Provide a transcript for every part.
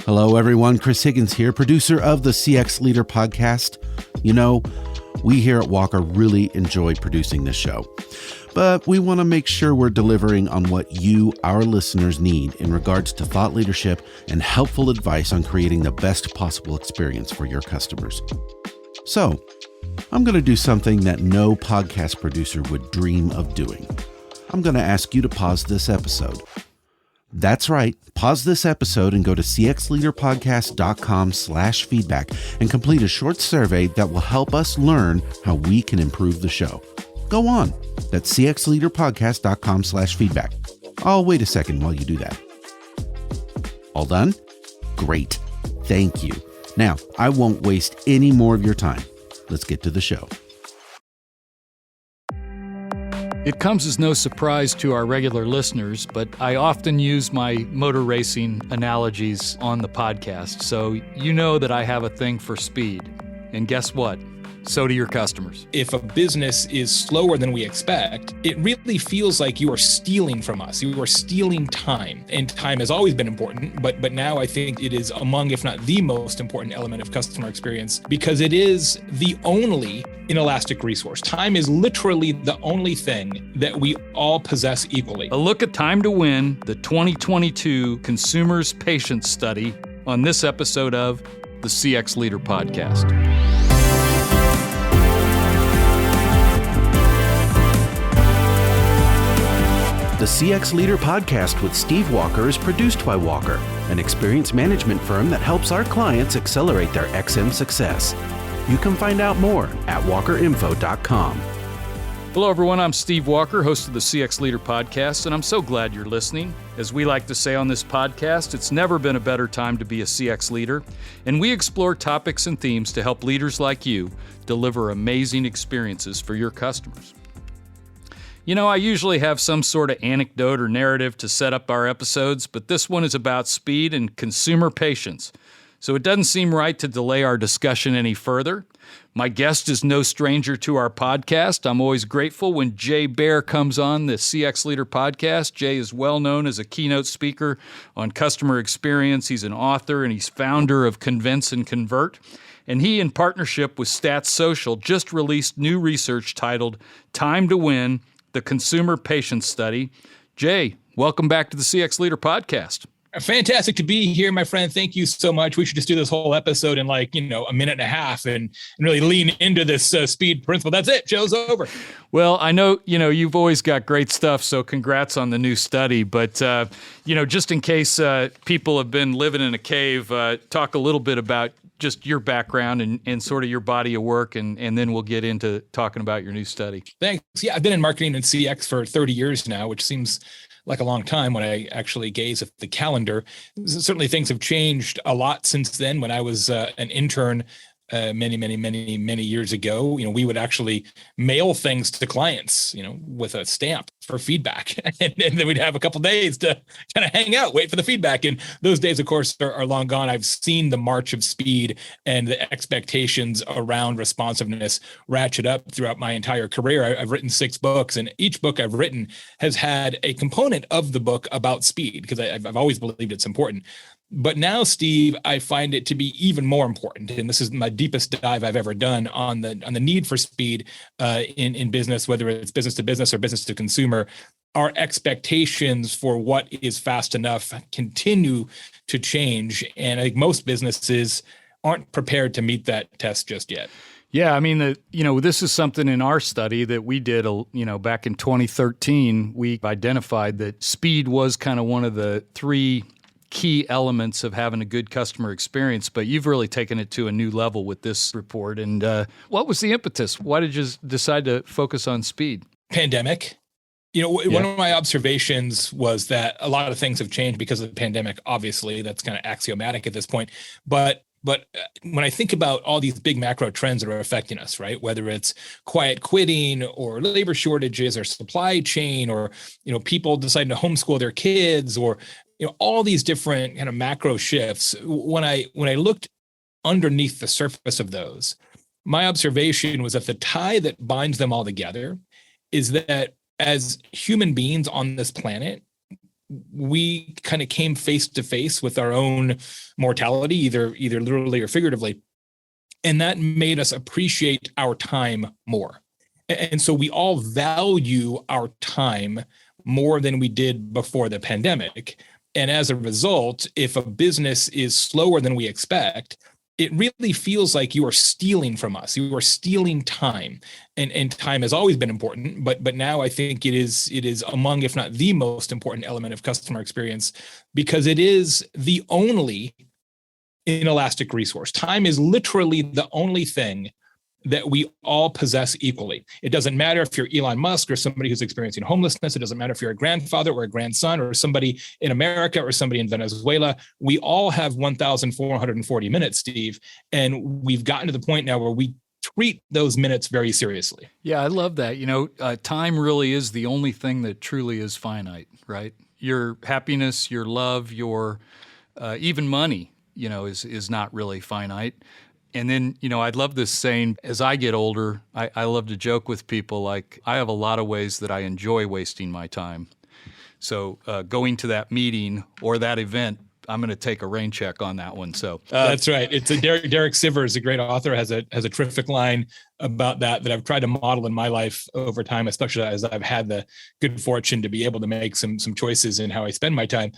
Hello, everyone. Chris Higgins here, producer of the CX Leader podcast. You know, we here at Walker really enjoy producing this show, but we want to make sure we're delivering on what you, our listeners, need in regards to thought leadership and helpful advice on creating the best possible experience for your customers. So, I'm going to do something that no podcast producer would dream of doing. I'm going to ask you to pause this episode. That's right. Pause this episode and go to cxleaderpodcast.com/feedback and complete a short survey that will help us learn how we can improve the show. Go on. That's cxleaderpodcast.com/feedback. I'll wait a second while you do that. All done? Great. Thank you. Now, I won't waste any more of your time. Let's get to the show. It comes as no surprise to our regular listeners, but I often use my motor racing analogies on the podcast, so you know that I have a thing for speed. And guess what? So do your customers. If a business is slower than we expect, it really feels like you are stealing from us. You are stealing time. And time has always been important, but now I think it is among, if not the most important element of customer experience, because it is the only inelastic resource. Time is literally the only thing that we all possess equally. A look at Time to Win, the 2022 Consumers Patience Study, on this episode of the CX Leader Podcast. The CX Leader podcast with Steve Walker is produced by Walker, an experience management firm that helps our clients accelerate their XM success. You can find out more at walkerinfo.com. Hello, everyone. I'm Steve Walker, host of the CX Leader podcast, and I'm so glad you're listening. As we like to say on this podcast, it's never been a better time to be a CX leader, and we explore topics and themes to help leaders like you deliver amazing experiences for your customers. You know, I usually have some sort of anecdote or narrative to set up our episodes, but this one is about speed and consumer patience. So it doesn't seem right to delay our discussion any further. My guest is no stranger to our podcast. I'm always grateful when Jay Baer comes on the CX Leader podcast. Jay is well known as a keynote speaker on customer experience. He's an author and he's founder of Convince and Convert. And he, in partnership with StatsSocial, just released new research titled Time to Win, the Consumer Patience Study. Jay, welcome back to the CX Leader podcast. Fantastic to be here, my friend. Thank you so much. We should just do this whole episode in a minute and a half and really lean into this speed principle. That's it. Show's over. Well, I know, you've always got great stuff, so congrats on the new study. But, just in case people have been living in a cave, talk a little bit about just your background and sort of your body of work, and then we'll get into talking about your new study. Thanks. Yeah, I've been in marketing and CX for 30 years now, which seems like a long time when I actually gaze at the calendar. Certainly things have changed a lot since then. When I was an intern many years ago, we would actually mail things to clients, with a stamp for feedback. and then we'd have a couple of days to kind of hang out, wait for the feedback. And those days, of course, are long gone. I've seen the march of speed and the expectations around responsiveness ratchet up throughout my entire career. I've written 6 books, and each book I've written has had a component of the book about speed, because I've always believed it's important. But now, Steve, I find it to be even more important, and this is my deepest dive I've ever done on the need for speed in business, whether it's business to business or business to consumer. Our expectations for what is fast enough continue to change, and I think most businesses aren't prepared to meet that test just yet. Yeah, I mean, this is something in our study that we did, back in 2013. We identified that speed was kind of one of the 3 key elements of having a good customer experience, but you've really taken it to a new level with this report. And what was the impetus? Why did you decide to focus on speed? Pandemic. One of my observations was that a lot of things have changed because of the pandemic. Obviously, that's kind of axiomatic at this point. But when I think about all these big macro trends that are affecting us, right, whether it's quiet quitting or labor shortages or supply chain or, people deciding to homeschool their kids or, all these different kind of macro shifts, when I looked underneath the surface of those, my observation was that the tie that binds them all together is that as human beings on this planet, we kind of came face to face with our own mortality, either literally or figuratively. And that made us appreciate our time more. And so we all value our time more than we did before the pandemic. And as a result, if a business is slower than we expect, it really feels like you are stealing from us. You are stealing time, and time has always been important, but now I think it is among, if not the most important element of customer experience, because it is the only inelastic resource. Time is literally the only thing that we all possess equally. It doesn't matter if you're Elon Musk or somebody who's experiencing homelessness. It doesn't matter if you're a grandfather or a grandson or somebody in America or somebody in Venezuela. We all have 1,440 minutes, Steve, and we've gotten to the point now where we treat those minutes very seriously. Yeah, I love that. Time really is the only thing that truly is finite, right? Your happiness, your love, your even money, is not really finite. And then, I'd love this saying, as I get older, I love to joke with people like, I have a lot of ways that I enjoy wasting my time. So going to that meeting or that event, I'm going to take a rain check on that one. So that's right. It's Derek Sivers, a great author, has a terrific line about that I've tried to model in my life over time, especially as I've had the good fortune to be able to make some choices in how I spend my time.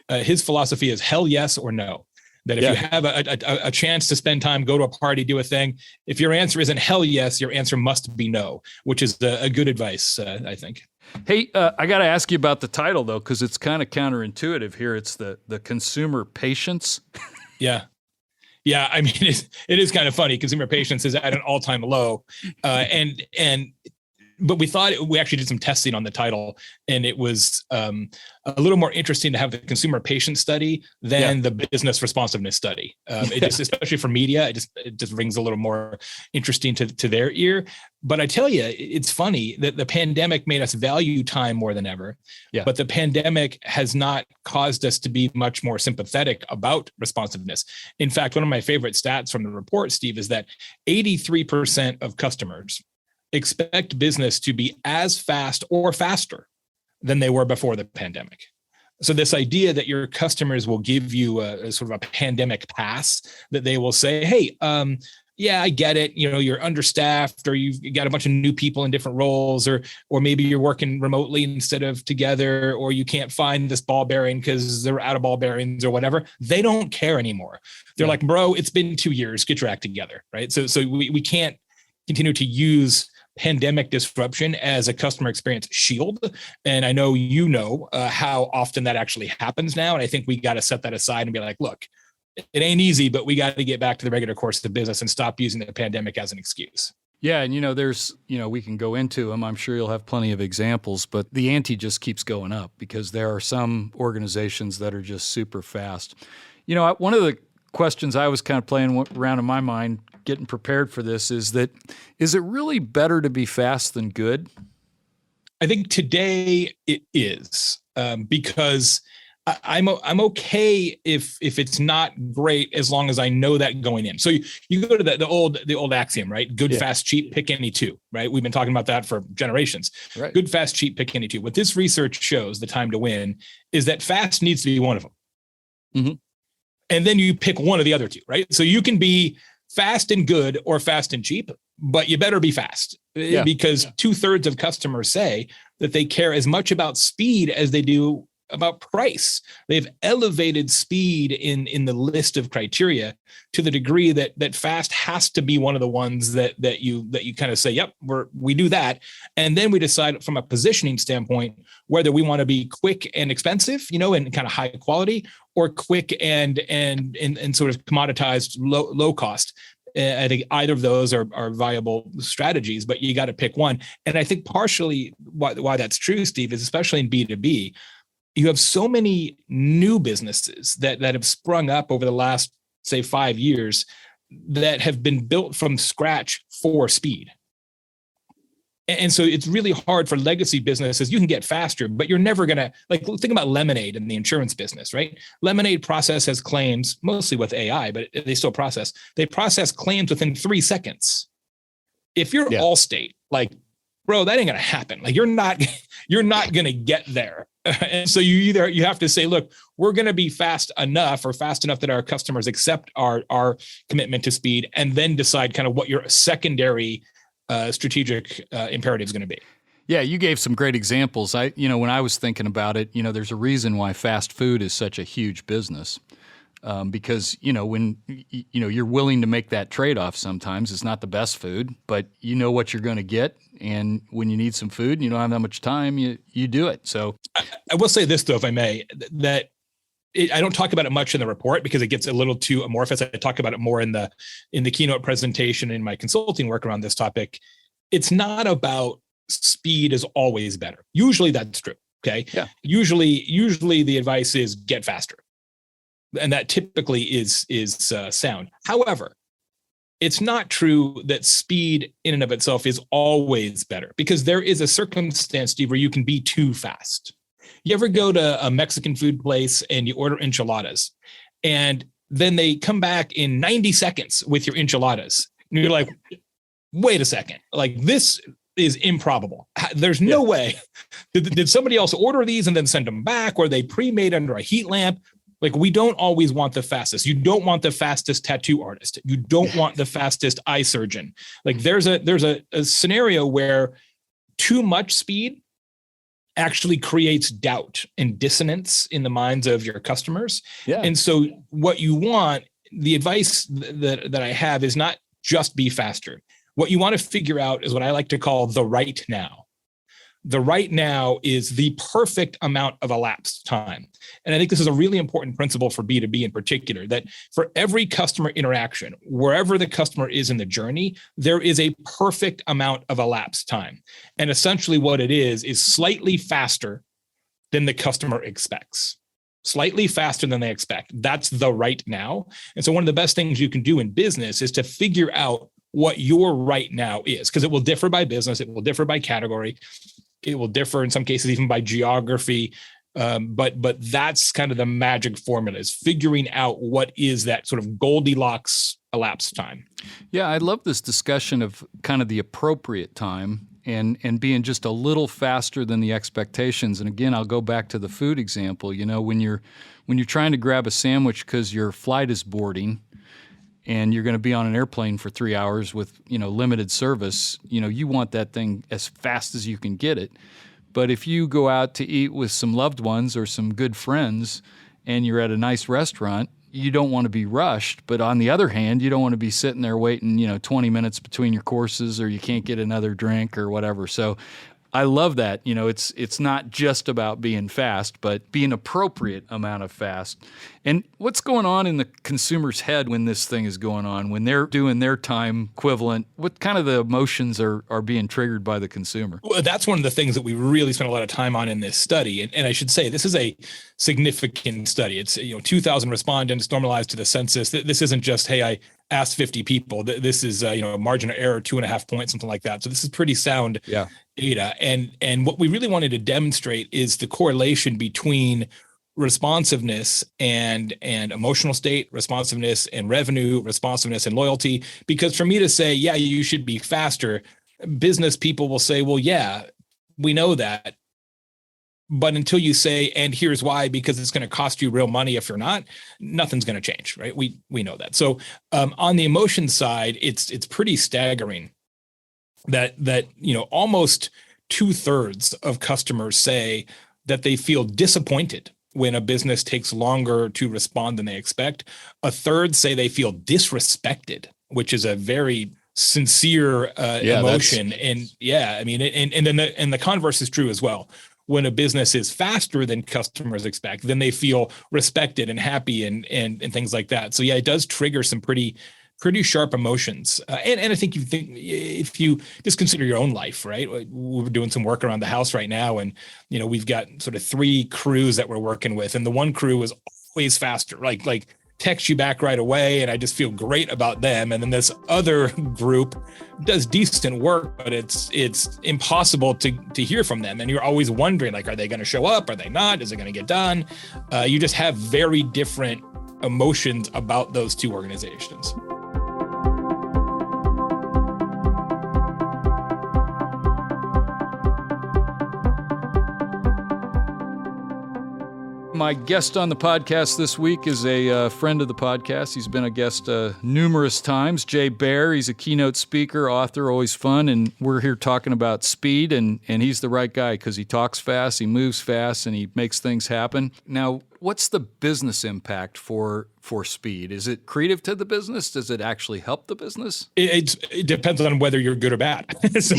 His philosophy is hell yes or no. That if you have a chance to spend time, go to a party, do a thing, if your answer isn't hell yes, your answer must be no, which is a good advice, I think. Hey, I got to ask you about the title, though, because it's kind of counterintuitive here. It's the consumer patience. Yeah. Yeah. I mean, it is kind of funny. Consumer patience is at an all-time low. But we actually did some testing on the title, and it was a little more interesting to have the consumer patience study than the business responsiveness study. It just, especially for media, it just rings a little more interesting to their ear. But I tell you, it's funny that the pandemic made us value time more than ever. Yeah. But the pandemic has not caused us to be much more sympathetic about responsiveness. In fact, one of my favorite stats from the report, Steve, is that 83% of customers expect business to be as fast or faster than they were before the pandemic. So this idea that your customers will give you a sort of a pandemic pass, that they will say, hey, yeah, I get it. You're understaffed, or you've got a bunch of new people in different roles, or maybe you're working remotely instead of together, or you can't find this ball bearing because they're out of ball bearings or whatever. They don't care anymore. They're like, bro, it's been 2 years. Get your act together, right? So we can't continue to use pandemic disruption as a customer experience shield. And I know how often that actually happens now. And I think we got to set that aside and be like, look, it ain't easy, but we got to get back to the regular course of business and stop using the pandemic as an excuse. Yeah. And, there's, we can go into them. I'm sure you'll have plenty of examples, but the ante just keeps going up because there are some organizations that are just super fast. One of the questions I was kind of playing around in my mind, getting prepared for this, is it really better to be fast than good? I think today it is, because I'm okay if it's not great as long as I know that going in. So you go to the old axiom, right? Good, fast, cheap, pick any two, right? We've been talking about that for generations. Right. Good, fast, cheap, pick any two. What this research shows, the time to win, is that fast needs to be one of them. Mm-hmm. And then you pick one of the other two, right? So you can be fast and good or fast and cheap, but you better be fast, because 2/3 of customers say that they care as much about speed as they do about price. They've elevated speed in the list of criteria to the degree that fast has to be one of the ones that you kind of say, yep, we do that. And then we decide from a positioning standpoint whether we want to be quick and expensive, and kind of high quality, or quick and sort of commoditized low cost. I think either of those are viable strategies, but you got to pick one. And I think partially why that's true, Steve, is especially in B2B, you have so many new businesses that have sprung up over the last, say, 5 years that have been built from scratch for speed. And so it's really hard for legacy businesses. You can get faster, but you're never going to, think about Lemonade in the insurance business, right? Lemonade processes claims, mostly with AI, but they still process. They process claims within 3 seconds. If you're Allstate, bro, that ain't going to happen. You're not going to get there And so you have to say, look, we're going to be fast enough that our customers accept our commitment to speed, and then decide kind of what your secondary strategic imperative is going to be. Yeah, you gave some great examples. When I was thinking about it, there's a reason why fast food is such a huge business. Because, when you're willing to make that trade-off sometimes, it's not the best food, but you know what you're going to get. And when you need some food and you don't have that much time, you do it. So I will say this, though, if I may, that I don't talk about it much in the report because it gets a little too amorphous. I talk about it more in the keynote presentation in my consulting work around this topic. It's not about speed is always better. Usually that's true. Okay. Yeah. Usually the advice is get faster. And that typically is sound. However, it's not true that speed in and of itself is always better, because there is a circumstance, Steve, where you can be too fast. You ever go to a Mexican food place and you order enchiladas, and then they come back in 90 seconds with your enchiladas, and you're like, wait a second, like this is improbable. There's no way. Did somebody else order these and then send them back, or they pre-made under a heat lamp? Like, we don't always want the fastest. You don't want the fastest tattoo artist. You don't want the fastest eye surgeon. Like, there's a scenario where too much speed actually creates doubt and dissonance in the minds of your customers. Yeah. And so what you want, the advice that I have is not just be faster. What you want to figure out is what I like to call the right now. The right now is the perfect amount of elapsed time. And I think this is a really important principle for B2B in particular, that for every customer interaction, wherever the customer is in the journey, there is a perfect amount of elapsed time. And essentially what it is slightly faster than the customer expects. Slightly faster than they expect. That's the right now. And so one of the best things you can do in business is to figure out what your right now is, because it will differ by business. It will differ by category. It will differ in some cases even by geography. But that's kind of the magic formula, is figuring out what is that sort of Goldilocks elapsed time. Yeah, I love this discussion of kind of the appropriate time and being just a little faster than the expectations. And again, I'll go back to the food example. When you're trying to grab a sandwich because your flight is boarding and you're going to be on an airplane for 3 hours with, limited service, you want that thing as fast as you can get it. But if you go out to eat with some loved ones or some good friends and you're at a nice restaurant, you don't want to be rushed. But on the other hand, you don't want to be sitting there waiting, 20 minutes between your courses, or you can't get another drink or whatever. So I love that. It's not just about being fast, but be an appropriate amount of fast. And what's going on in the consumer's head when this thing is going on, when they're doing their time equivalent? What kind of the emotions are being triggered by the consumer? Well, that's one of the things that we really spent a lot of time on in this study. And I should say, this is a significant study. It's 2,000 respondents normalized to the census. This isn't just, hey, I asked 50 people. This is a margin of error 2.5 points, something like that. So this is pretty sound data. And what we really wanted to demonstrate is the correlation between responsiveness and emotional state, responsiveness and revenue, responsiveness and loyalty. Because for me to say, yeah, you should be faster, business people will say, well, yeah, we know that. But until you say, and here's why, because it's going to cost you real money if you're not, nothing's going to change, right? We know that. So on the emotion side, it's pretty staggering that almost 2/3 of customers say that they feel disappointed when a business takes longer to respond than they expect. 1/3 say they feel disrespected, which is a very sincere emotion. And then the converse is true as well. When a business is faster than customers expect, then they feel respected and happy and things like that. So yeah, it does trigger some pretty sharp emotions. And I think if you just consider your own life, right? We're doing some work around the house right now, and we've got sort of 3 crews that we're working with, and the one crew is always faster, like text you back right away, and I just feel great about them. And then this other group does decent work, but it's impossible to hear from them, and you're always wondering, like, are they going to show up? Are they not? Is it going to get done? You just have very different emotions about those 2 organizations. My guest on the podcast this week is a friend of the podcast. He's been a guest numerous times, Jay Baer. He's a keynote speaker, author, always fun, and we're here talking about speed, and he's the right guy because he talks fast, he moves fast, and he makes things happen. Now, what's the business impact for speed? Is it creative to the business? Does it actually help the business? It depends on whether you're good or bad. So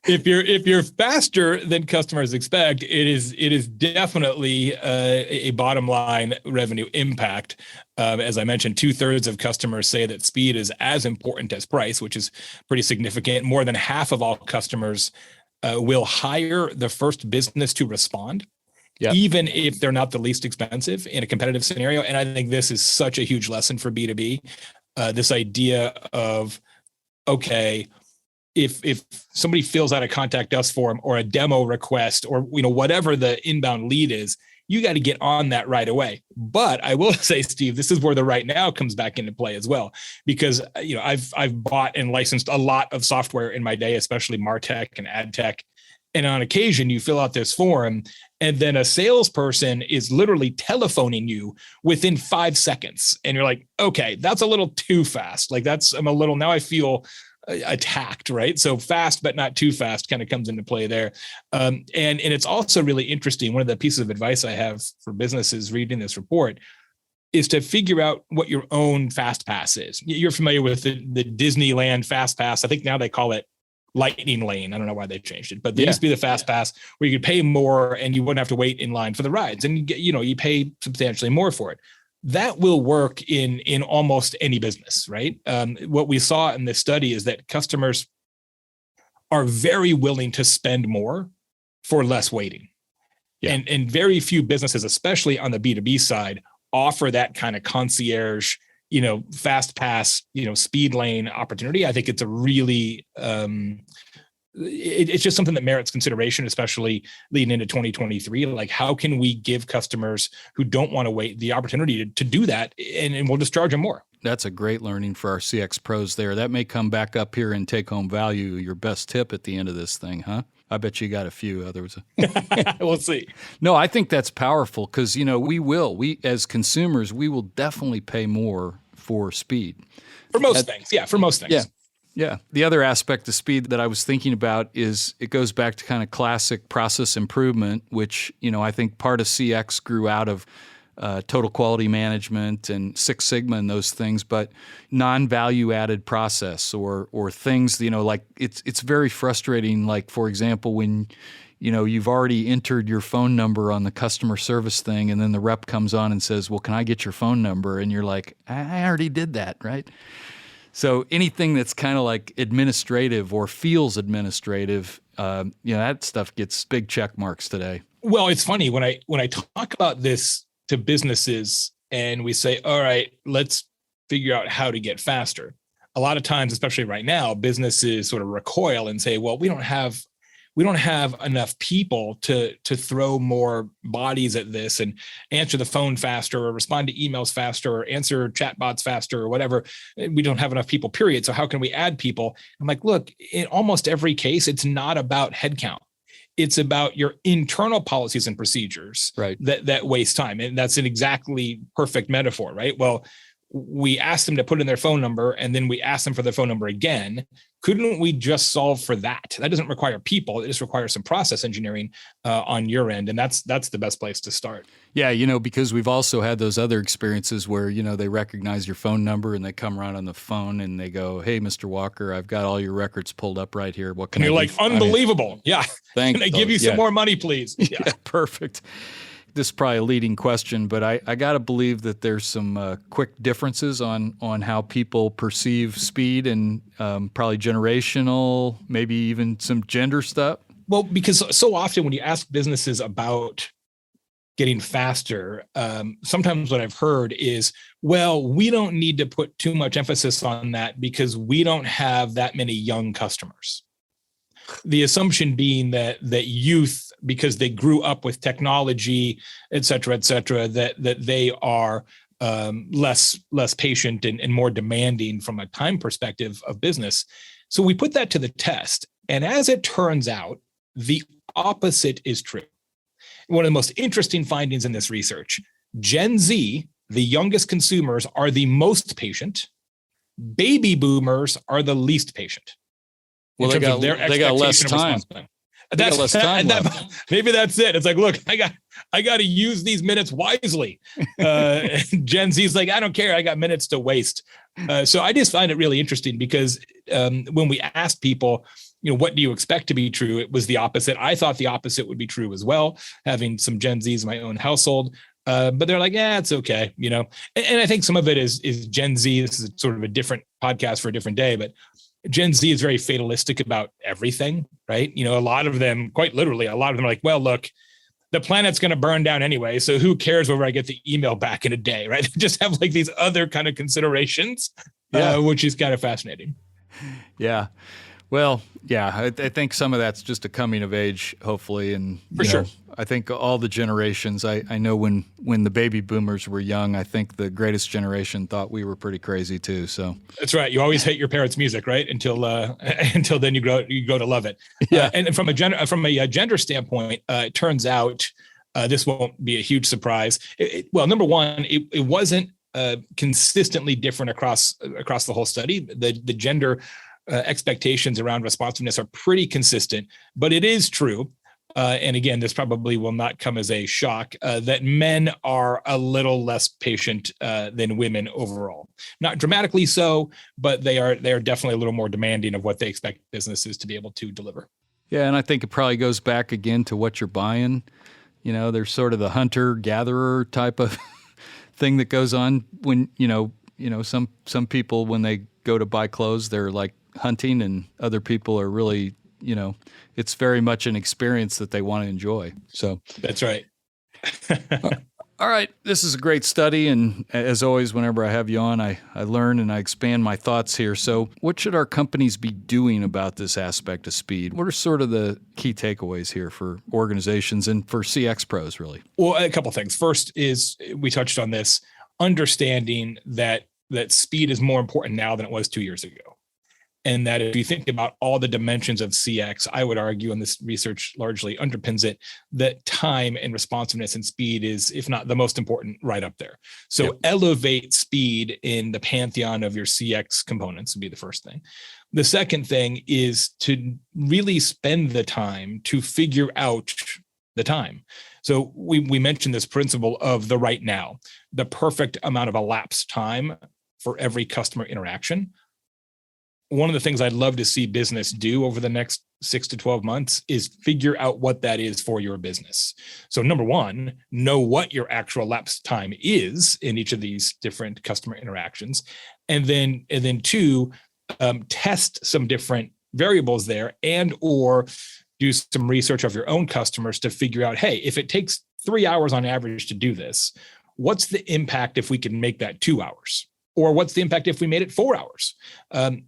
if you're faster than customers expect, it is definitely a bottom line revenue impact. As I mentioned, 2/3 of customers say that speed is as important as price, which is pretty significant. More than half of all customers will hire the first business to respond. Yep. Even if they're not the least expensive in a competitive scenario. And I think this is such a huge lesson for B2B. This idea of, okay, if somebody fills out a contact us form or a demo request or whatever the inbound lead is, you got to get on that right away. But I will say, Steve, this is where the right now comes back into play as well, because I've bought and licensed a lot of software in my day, especially MarTech and AdTech. And on occasion, you fill out this form, and then a salesperson is literally telephoning you within 5 seconds. And you're like, okay, that's a little too fast. Like now I feel attacked, right? So fast, but not too fast kind of comes into play there. And it's also really interesting. One of the pieces of advice I have for businesses reading this report is to figure out what your own fast pass is. You're familiar with the Disneyland fast pass. I think now they call it Lightning Lane. I don't know why they changed it, but there used to be the fast pass where you could pay more and you wouldn't have to wait in line for the rides, and you pay substantially more for it. That will work in almost any business, right? What we saw in this study is that customers are very willing to spend more for less waiting. Yeah. And very few businesses, especially on the B2B side, offer that kind of concierge, fast pass, speed lane opportunity. I think it's a really, it's just something that merits consideration, especially leading into 2023. Like, how can we give customers who don't want to wait the opportunity to do that, and we'll just charge them more? That's a great learning for our CX pros there. That may come back up here in take-home value, your best tip at the end of this thing, huh? I bet you got a few others. We'll see. No, I think that's powerful because, we as consumers, we will definitely pay more for speed. For most things. Yeah, for most things. Yeah. The other aspect of speed that I was thinking about is it goes back to kind of classic process improvement, which, I think part of CX grew out of total quality management and Six Sigma and those things, but non-value added process or things, like it's very frustrating. Like, for example, when, you've already entered your phone number on the customer service thing, and then the rep comes on and says, well, can I get your phone number? And you're like, I already did that, right? So anything that's kind of like administrative or feels administrative, that stuff gets big check marks today. Well, it's funny when I talk about this to businesses and we say, all right, let's figure out how to get faster. A lot of times, especially right now, businesses sort of recoil and say, well, we don't have enough people to throw more bodies at this and answer the phone faster or respond to emails faster or answer chatbots faster or whatever. We don't have enough people, period. So how can we add people? I'm like, look, in almost every case, it's not about headcount. It's about your internal policies and procedures, right, that waste time. And that's an exactly perfect metaphor, right? Well, we asked them to put in their phone number and then we asked them for their phone number again. Couldn't we just solve for that? That doesn't require people. It just requires some process engineering on your end. And that's the best place to start. Yeah, because we've also had those other experiences where, they recognize your phone number and they come around on the phone and they go, hey, Mr. Walker, I've got all your records pulled up right here. What can I do? And you're like, unbelievable. Yeah. Thanks. Can I give you some more money, please? Yeah, perfect. This is probably a leading question, but I got to believe that there's some quick differences on how people perceive speed and probably generational, maybe even some gender stuff. Well, because so often when you ask businesses about getting faster, sometimes what I've heard is, well, we don't need to put too much emphasis on that because we don't have that many young customers. The assumption being that youth, because they grew up with technology, et cetera, that they are less patient and more demanding from a time perspective of business. So we put that to the test. And as it turns out, the opposite is true. one of the most interesting findings in this research, Gen Z, the youngest consumers, are the most patient. Baby boomers are the least patient. Well, they got less time. That's less time left. Maybe that's it. It's like, look, I got to use these minutes wisely. Gen Z's like, I don't care. I got minutes to waste. So I just find it really interesting because when we asked people, what do you expect to be true? It was the opposite. I thought the opposite would be true as well, having some Gen Zs in my own household. But they're like, yeah, it's okay. And I think some of it is Gen Z. This is sort of a different podcast for a different day, but Gen Z is very fatalistic about everything, right? A lot of them, quite literally, a lot of them are like, well, look, the planet's going to burn down anyway, so who cares whether I get the email back in a day, right? They just have like these other kind of considerations, which is kind of fascinating. Yeah. Well, yeah, I think some of that's just a coming of age, hopefully. And for sure, I think all the generations, I know when the baby boomers were young, I think the greatest generation thought we were pretty crazy too. So that's right. You always hate your parents' music, right? Until then you go to love it. Yeah. And from a gender standpoint, it turns out this won't be a huge surprise. Well, number one, it wasn't consistently different across the whole study. The gender expectations around responsiveness are pretty consistent, but it is true. And again, this probably will not come as a shock that men are a little less patient than women overall. Not dramatically so, but they are definitely a little more demanding of what they expect businesses to be able to deliver. Yeah, and I think it probably goes back again to what you're buying. There's sort of the hunter-gatherer type of thing that goes on when some people, when they go to buy clothes, they're like hunting, and other people are really, it's very much an experience that they want to enjoy. So that's right. All right. This is a great study. And as always, whenever I have you on, I learn and I expand my thoughts here. So what should our companies be doing about this aspect of speed? What are sort of the key takeaways here for organizations and for CX pros, really? Well, a couple of things. First is, we touched on this, understanding that speed is more important now than it was 2 years ago. And that if you think about all the dimensions of CX, I would argue, and this research largely underpins it, that time and responsiveness and speed is, if not the most important, right up there. So elevate speed in the pantheon of your CX components would be the first thing. The second thing is to really spend the time to figure out the time. So we mentioned this principle of the right now, the perfect amount of elapsed time for every customer interaction. One of the things I'd love to see business do over the next 6 to 12 months is figure out what that is for your business. So number one, know what your actual elapsed time is in each of these different customer interactions. And then two, test some different variables there, and or do some research of your own customers to figure out, hey, if it takes 3 hours on average to do this, what's the impact if we can make that 2 hours? Or what's the impact if we made it 4 hours?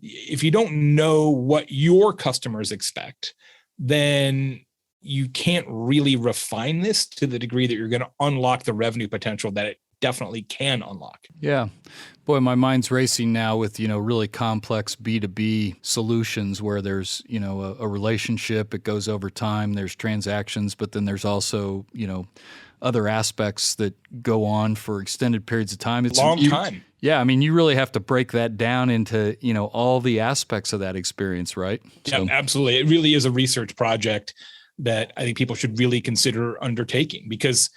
If you don't know what your customers expect, then you can't really refine this to the degree that you're going to unlock the revenue potential that it definitely can unlock. Yeah. Boy, my mind's racing now with, really complex B2B solutions where there's, a relationship, it goes over time, there's transactions, but then there's also, other aspects that go on for extended periods of time. It's long time. Yeah, I mean, you really have to break that down into, all the aspects of that experience, right? Yeah, absolutely. It really is a research project that I think people should really consider undertaking, because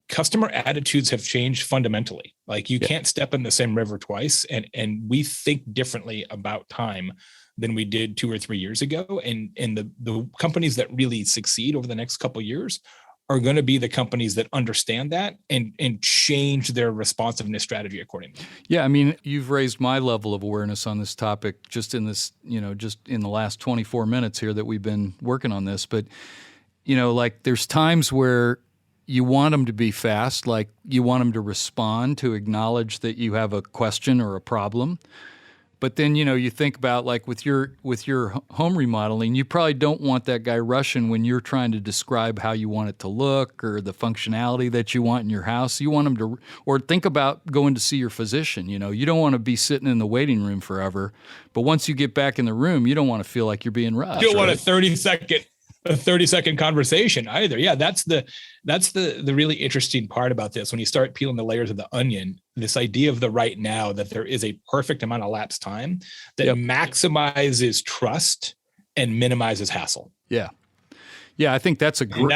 customer attitudes have changed fundamentally. Like you can't step in the same river twice, and we think differently about time than we did 2 or 3 years ago. And the companies that really succeed over the next couple of years are going to be the companies that understand that and change their responsiveness strategy accordingly. Yeah, I mean, you've raised my level of awareness on this topic just in this, just in the last 24 minutes here that we've been working on this. But, like there's times where you want them to be fast, like you want them to respond, to acknowledge that you have a question or a problem. But then, you think about like with your home remodeling, you probably don't want that guy rushing when you're trying to describe how you want it to look or the functionality that you want in your house. You want them to, or think about going to see your physician. You don't want to be sitting in the waiting room forever. But once you get back in the room, you don't want to feel like you're being rushed. You don't want a 30-second a 30-second conversation either. Yeah, that's the really interesting part about this. When you start peeling the layers of the onion, this idea of the right now, that there is a perfect amount of lapse time that maximizes trust and minimizes hassle. Yeah. Yeah, I think that's a great.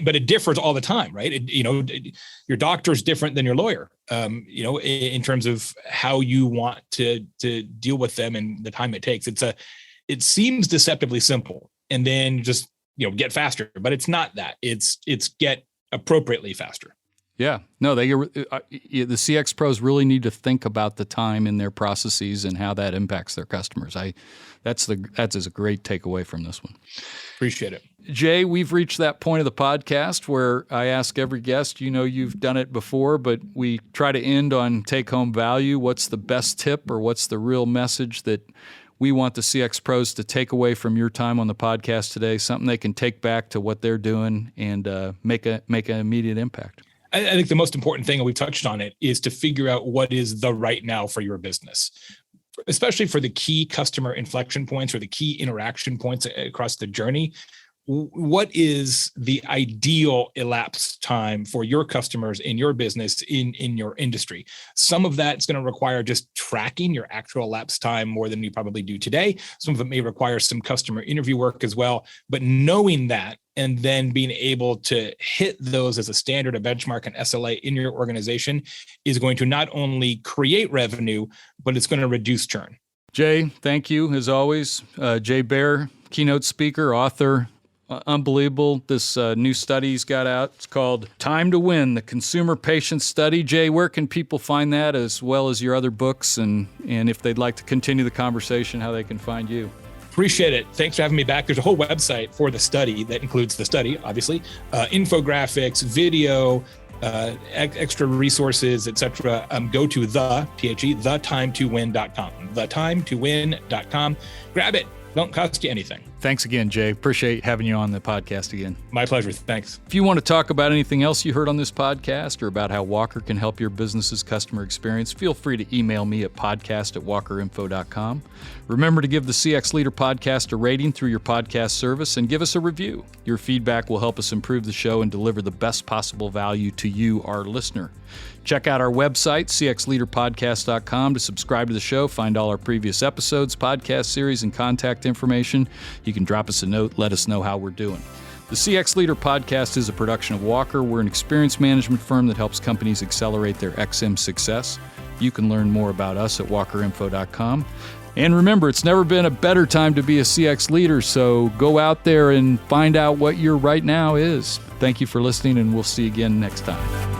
But it differs all the time, right? Your doctor's different than your lawyer, in terms of how you want to deal with them and the time it takes. It seems deceptively simple, and then just get faster, but it's not that. It's get appropriately faster. Yeah, no, the CX pros really need to think about the time in their processes and how that impacts their customers. That's a great takeaway from this one. Appreciate it. Jay, we've reached that point of the podcast where I ask every guest, you've done it before, but we try to end on take-home value. What's the best tip, or what's the real message that we want the CX pros to take away from your time on the podcast today? Something they can take back to what they're doing and make an immediate impact. I think the most important thing, and we've touched on it, is to figure out what is the right now for your business, especially for the key customer inflection points or the key interaction points across the journey. What is the ideal elapsed time for your customers in your business, in your industry? Some of that is going to require just tracking your actual elapsed time more than you probably do today. Some of it may require some customer interview work as well. But knowing that, and then being able to hit those as a standard, a benchmark, an SLA in your organization, is going to not only create revenue, but it's going to reduce churn. Jay, thank you as always. Jay Baer, keynote speaker, author. Unbelievable. This new study's got out. It's called Time to Win, the Consumer Patience Study. Jay, where can people find that, as well as your other books? And if they'd like to continue the conversation, how they can find you? Appreciate it. Thanks for having me back. There's a whole website for the study that includes the study, obviously, infographics, video, extra resources, etc. Go to thetimetowin.com, thetimetowin.com. Grab it. Don't cost you anything. Thanks again, Jay. Appreciate having you on the podcast again. My pleasure. Thanks. If you want to talk about anything else you heard on this podcast, or about how Walker can help your business's customer experience, feel free to email me at podcast@walkerinfo.com. Remember to give the CX Leader podcast a rating through your podcast service and give us a review. Your feedback will help us improve the show and deliver the best possible value to you, our listener. Check out our website, cxleaderpodcast.com, to subscribe to the show, find all our previous episodes, podcast series, and contact information. You can drop us a note, let us know how we're doing. The CX Leader podcast is a production of Walker. We're an experience management firm that helps companies accelerate their XM success. You can learn more about us at walkerinfo.com. And remember, it's never been a better time to be a CX leader, so go out there and find out what your right now is. Thank you for listening, and we'll see you again next time.